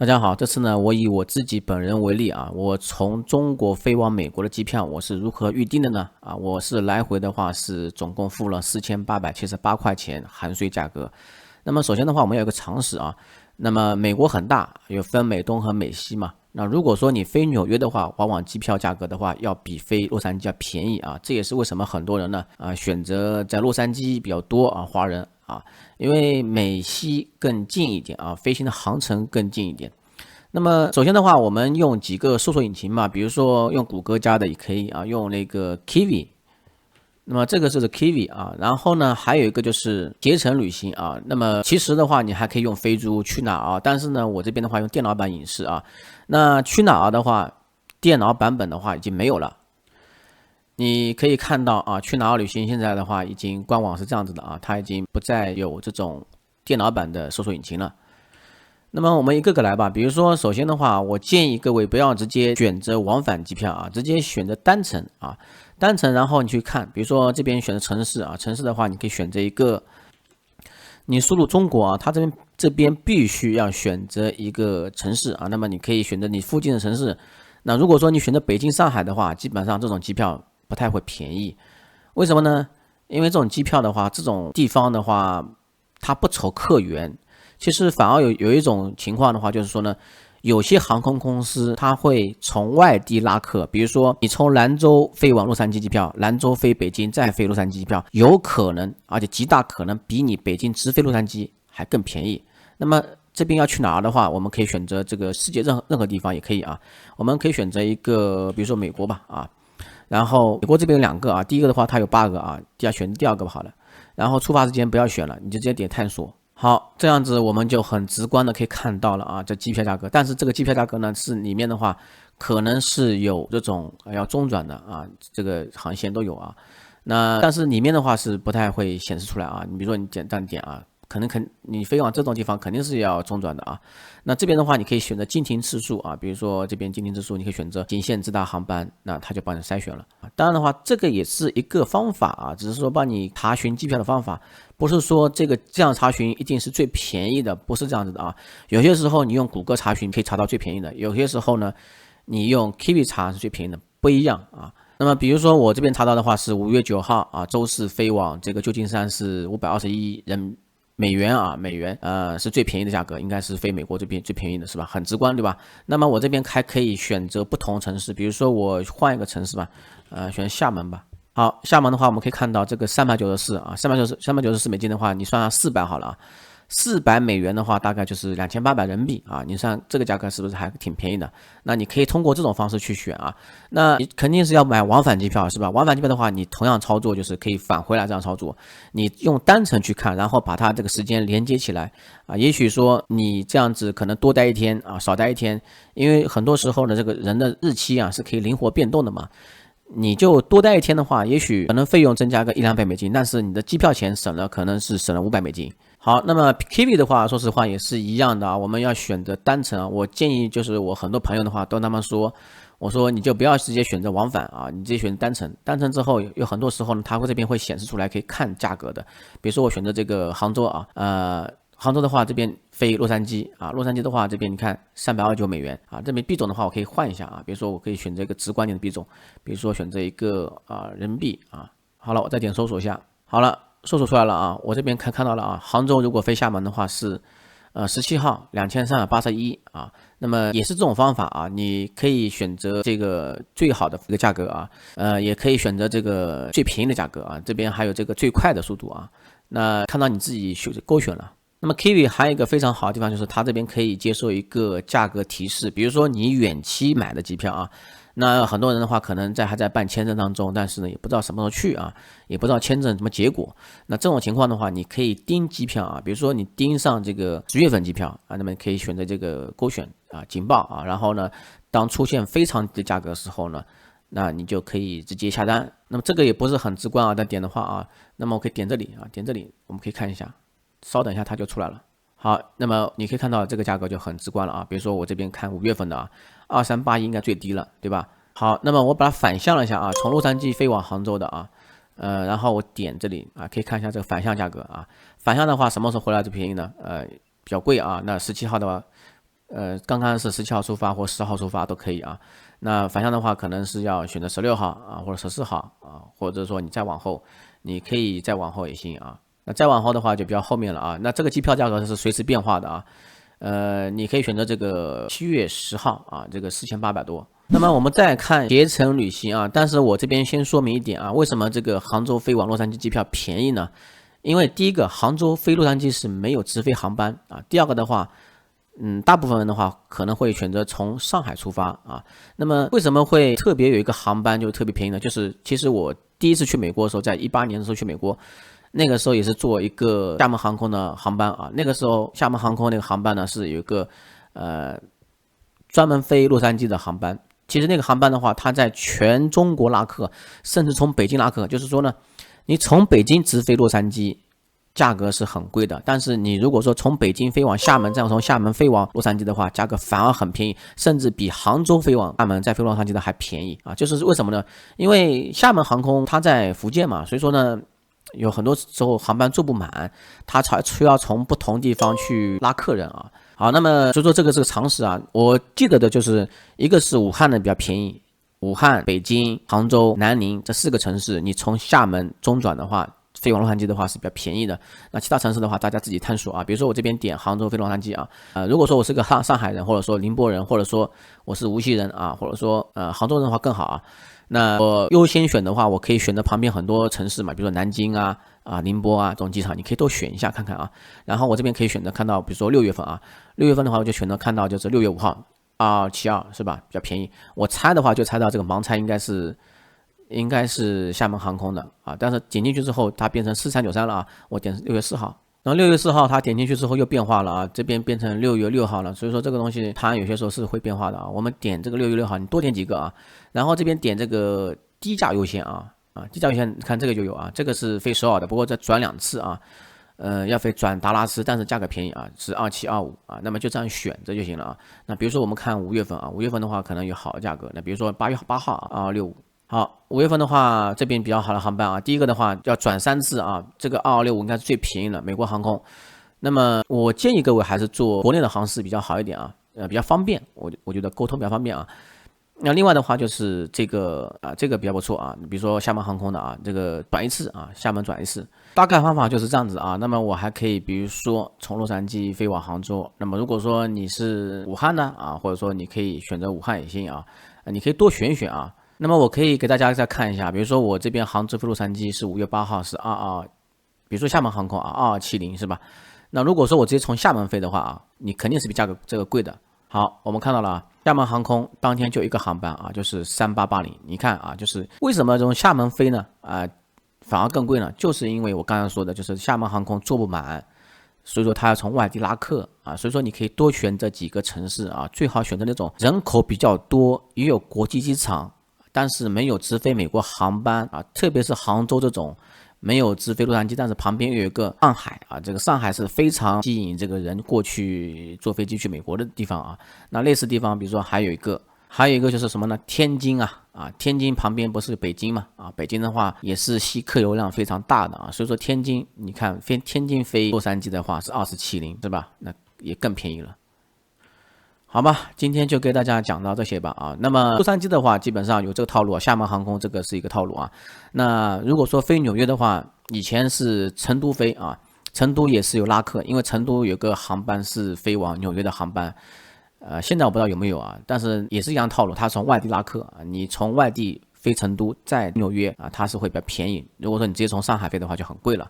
大家好，这次呢，我以我自己本人为例啊，我从中国飞往美国的机票，我是如何预定的呢？我是来回的话是总共付了4878块钱含税价格。那么首先的话，我们要有个常识啊，那么美国很大，有分美东和美西嘛。那如果说你飞纽约的话，往往机票价格的话要比飞洛杉矶要便宜啊，这也是为什么很多人呢选择在洛杉矶比较多啊，华人啊，因为美西更近一点啊，飞行的航程更近一点。那么首先的话，我们用几个搜索引擎嘛，比如说用谷歌加的也可以啊，用那个 Kiwi。那么这个就是 Kiwi 啊，然后呢，还有一个就是携程旅行啊。那么其实的话，你还可以用飞猪去哪儿啊，但是呢，我这边的话用电脑版影视啊。那去哪儿的话，电脑版本的话已经没有了。你可以看到啊，去哪儿旅行现在的话，已经官网是这样子的啊，它已经不再有这种电脑版的搜索引擎了。那么我们一个个来吧，比如说，首先的话，我建议各位不要直接选择往返机票啊，直接选择单程啊，单程，然后你去看，比如说这边选择城市啊，城市的话，你可以选择一个，你输入中国啊，它这边必须要选择一个城市啊，那么你可以选择你附近的城市。那如果说你选择北京、上海的话，基本上这种机票不太会便宜，为什么呢？因为这种机票的话，这种地方的话，它不愁客源。其实反而有一种情况的话，就是说呢，有些航空公司它会从外地拉客，比如说你从兰州飞往洛杉矶机票，兰州飞北京再飞洛杉矶机票，有可能而且极大可能比你北京直飞洛杉矶还更便宜。那么这边要去哪儿的话，我们可以选择这个世界任何地方也可以啊，我们可以选择一个，比如说美国吧啊，然后美国这边有两个啊，第一个的话它有8个啊，选第二个吧好了，然后出发时间不要选了，你就直接点探索。好，这样子我们就很直观的可以看到了啊，这机票价格。但是这个机票价格呢，是里面的话，可能是有这种要中转的啊，这个航线都有啊。那但是里面的话是不太会显示出来啊。你比如说你这样点啊，你飞往这种地方肯定是要中转的啊。那这边的话，你可以选择经停次数啊，比如说这边经停次数，你可以选择仅限直达航班，那它就帮你筛选了啊。当然的话，这个也是一个方法啊，只是说帮你查询机票的方法，不是说这样查询一定是最便宜的，不是这样子的啊。有些时候你用谷歌查询可以查到最便宜的，有些时候呢，你用 Kiwi 查是最便宜的，不一样啊。那么比如说我这边查到的话是5月9号啊，周四飞往这个旧金山是521美元啊，美元是最便宜的价格，应该是飞美国这边最便宜的是吧？很直观对吧？那么我这边还可以选择不同城市，比如说我换一个城市吧，选厦门吧。好，厦门的话我们可以看到这个394啊，394美金的话，你算上400好了啊。400美元的话，大概就是2800人民币啊。你算这个价格是不是还挺便宜的？那你可以通过这种方式去选啊。那你肯定是要买往返机票是吧？往返机票的话，你同样操作就是可以返回来这样操作。你用单程去看，然后把它这个时间连接起来啊。也许说你这样子可能多待一天啊，少待一天，因为很多时候呢，这个人的日期啊是可以灵活变动的嘛。你就多待一天的话，也许可能费用增加个100-200美金，但是你的机票钱省了，可能是省了500美金。好，那么 Kiwi 的话，说实话也是一样的啊。我们要选择单程啊，我建议就是我很多朋友的话都他们说，我说你就不要直接选择往返啊，你直接选择单程。单程之后有很多时候呢，它会这边会显示出来可以看价格的。比如说我选择这个杭州啊，杭州的话这边飞洛杉矶啊，洛杉矶的话这边你看329美元啊，这边币种的话我可以换一下啊，比如说我可以选择一个直观点的币种，比如说选择一个人民币啊。好了，我再点搜索一下，好了。搜索出来了啊，我这边看到了啊，杭州如果飞厦门的话是17号2381啊，那么也是这种方法啊，你可以选择这个最好的一个价格啊，也可以选择这个最便宜的价格啊，这边还有这个最快的速度啊，那看到你自己勾选了。那么 Kiwi 还有一个非常好的地方就是它这边可以接受一个价格提示，比如说你远期买的机票啊，那很多人的话可能还在办签证当中，但是呢也不知道什么时候去啊，也不知道签证什么结果。那这种情况的话，你可以盯机票啊，比如说你盯上这个10月份机票啊，那么可以选择这个勾选啊警报啊，然后呢，当出现非常低的价格的时候呢，那你就可以直接下单。那么这个也不是很直观啊，但点的话啊，那么我可以点这里啊，点这里我们可以看一下。稍等一下，它就出来了。好，那么你可以看到这个价格就很直观了啊。比如说我这边看5月份的啊，2381应该最低了，对吧？好，那么我把它反向了一下啊，从洛杉矶飞往杭州的啊，然后我点这里啊，可以看一下这个反向价格啊。反向的话，什么时候回来最便宜呢？比较贵啊。那17号的话，刚刚是17号出发或10号出发都可以啊。那反向的话，可能是要选择16号啊，或者14号啊，或者说你再往后，你可以再往后也行啊。那再往后的话就比较后面了啊。那这个机票价格是随时变化的啊。你可以选择这个7月10号啊，这个4800多。那么我们再看携程旅行啊，但是我这边先说明一点啊，为什么这个杭州飞往洛杉矶机票便宜呢？因为第一个，杭州飞洛杉矶是没有直飞航班啊。第二个的话，大部分人的话可能会选择从上海出发啊。那么为什么会特别有一个航班就特别便宜呢？就是其实我第一次去美国的时候，在18年的时候去美国，那个时候也是坐一个厦门航空的航班啊。那个时候厦门航空那个航班呢是有一个专门飞洛杉矶的航班。其实那个航班的话，它在全中国拉客，甚至从北京拉客，就是说呢，你从北京直飞洛杉矶，价格是很贵的。但是你如果说从北京飞往厦门，再从厦门飞往洛杉矶的话，价格反而很便宜，甚至比杭州飞往厦门再飞洛杉矶的还便宜啊！就是为什么呢？因为厦门航空它在福建嘛，所以说呢，有很多时候航班坐不满，它才需要从不同地方去拉客人啊。好，那么所以说这个是个常识啊。我记得的就是一个是武汉的比较便宜，武汉、北京、杭州、南宁这4个城市，你从厦门中转的话，飞往洛杉矶的话是比较便宜的。那其他城市的话，大家自己探索啊。比如说我这边点杭州飞洛杉矶啊，如果说我是个上海人，或者说宁波人，或者说我是无锡人啊，或者说杭州人的话更好啊。那我优先选的话，我可以选择旁边很多城市嘛，比如说南京啊、宁波啊这种机场，你可以都选一下看看啊。然后我这边可以选择看到，比如说6月份啊，6月份的话我就选择看到就是6月5号2272是吧，比较便宜。我猜的话就猜到这个盲猜应该是厦门航空的啊，但是点进去之后它变成4393了啊，我点6月4号。然后6月4号它点进去之后又变化了啊，这边变成6月6号了，所以说这个东西它有些时候是会变化的啊。我们点这个6月6号，你多点几个啊，然后这边点这个低价优先啊，低价优先看这个就有啊，这个是飞首尔的，不过再转2次啊，要飞转达拉斯，但是价格便宜啊，是2725啊，那么就这样选择就行了啊。那比如说我们看5月份啊，5月份的话可能有好的价格，那比如说8月8号啊，265。好，5月份的话，这边比较好的航班啊，第一个的话要转3次啊，这个2265应该是最便宜的，美国航空。那么我建议各位还是坐国内的航司比较好一点啊，比较方便，我觉得沟通比较方便啊。那另外的话就是这个这个比较不错啊，比如说厦门航空的啊，这个转1次啊，厦门转1次，大概方法就是这样子啊。那么我还可以比如说从洛杉矶飞往杭州，那么如果说你是武汉呢啊，或者说你可以选择武汉也行啊，你可以多选一选啊。那么我可以给大家再看一下，比如说我这边杭州飞洛杉矶是5月8号是22，比如说厦门航空啊2270是吧？那如果说我直接从厦门飞的话啊，你肯定是比价格这个贵的。好，我们看到了厦门航空当天就一个航班啊，就是3880。你看啊，就是为什么从厦门飞呢？反而更贵呢？就是因为我刚才说的，就是厦门航空坐不满，所以说它要从外地拉客啊，所以说你可以多选择几个城市啊，最好选择那种人口比较多，也有国际机场，但是没有直飞美国航班啊，特别是杭州这种没有直飞洛杉矶，但是旁边有一个上海啊，这个上海是非常吸引这个人过去坐飞机去美国的地方啊。那类似地方，比如说还有一个就是什么呢？天津啊，天津旁边不是北京嘛啊，北京的话也是吸客流量非常大的啊，所以说天津你看天津飞洛杉矶的话是2470是吧？那也更便宜了。好吧，今天就给大家讲到这些吧啊。那么洛杉矶的话，基本上有这个套路啊，厦门航空这个是一个套路啊。那如果说飞纽约的话，以前是成都飞啊，成都也是有拉客，因为成都有个航班是飞往纽约的航班，现在我不知道有没有啊，但是也是一样套路，它从外地拉客啊，你从外地飞成都再纽约啊，它是会比较便宜。如果说你直接从上海飞的话，就很贵了。